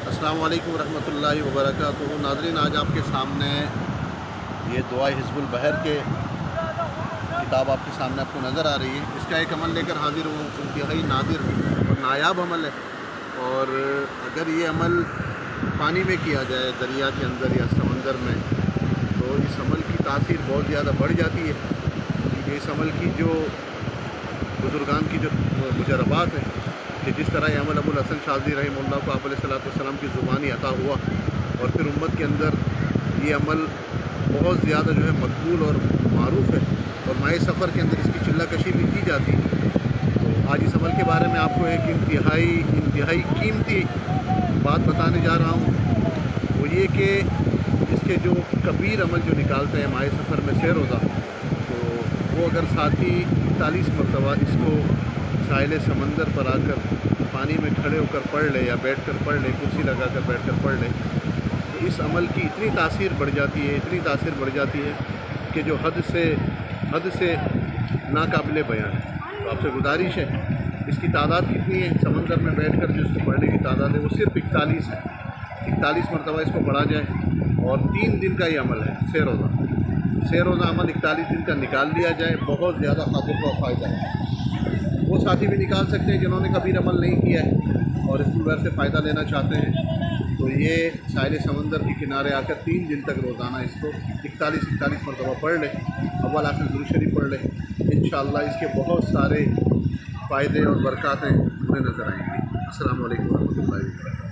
अस्सलाम वालेकुम रहमतुल्लाहि व बरकातुहू। नाज़रीन, आज आपके सामने ये दुआ हिज़्बुल बहर के किताब आपके सामने आपको नज़र आ रही है। इसका एक अमल लेकर हाज़िर हूँ। इंतहाई नादिर और नायाब अमल है, और अगर ये अमल पानी में किया जाए, दरिया के अंदर या समंदर में, तो इस अमल की तासीर बहुत ज़्यादा बढ़ जाती है। क्योंकि इस अमल की जो बुज़ुर्गान की जो मुजरबात है कि जिस तरह ये अमल अबुल हसन शाज़ली रहमतुल्लाह को आप अलैहिस्सलाम की ज़ुबानी अता हुआ, और फिर उम्मत के अंदर ये अमल बहुत ज़्यादा जो है मकबूल और मारूफ़ है, और माए सफ़र के अंदर इसकी चिल्ला कशी भी की जाती है। तो आज इस अमल के बारे में आपको एक इंतहाई कीमती बात बताने जा रहा हूँ। वो ये कि इसके जो कबीर अमल जो निकालते हैं माए सफ़र में से रोज़ा, तो वो अगर साथी 41 मरतबा इसको साहिल समंदर पर आकर पानी में खड़े होकर पढ़ ले या बैठ कर पढ़ ले, कुर्सी लगा कर बैठ कर पढ़ ले, तो इस अमल की इतनी तासीर बढ़ जाती है, इतनी तासीर बढ़ जाती है कि जो हद से नाकाबिले बयान है। तो आपसे गुजारिश है, इसकी तादाद कितनी है? समंदर में बैठ कर जो इसको पढ़ने की तादाद है वो सिर्फ 41 है। 41 मरतबा इसको पढ़ा जाए, और 3 दिन का ये अमल है। से रोज़ा अमल 41 दिन का निकाल लिया जाए, बहुत ज़्यादा खातिर का फ़ायदा है। वो साथी भी निकाल सकते हैं जिन्होंने कभी अमल नहीं किया है और इस वजह से फ़ायदा लेना चाहते हैं। तो ये साहिल समंदर के किनारे आकर 3 दिन तक रोज़ाना इसको 41 मरतबा पढ़ लें, अव्वल आखिर दुरूद शरीफ पढ़ लें। इंशाअल्लाह इसके बहुत सारे फ़ायदे और बरक़ातें हमें नज़र आएंगी। अस्सलामु अलैकुम रहमतुल्लाहि व बरकातुहू।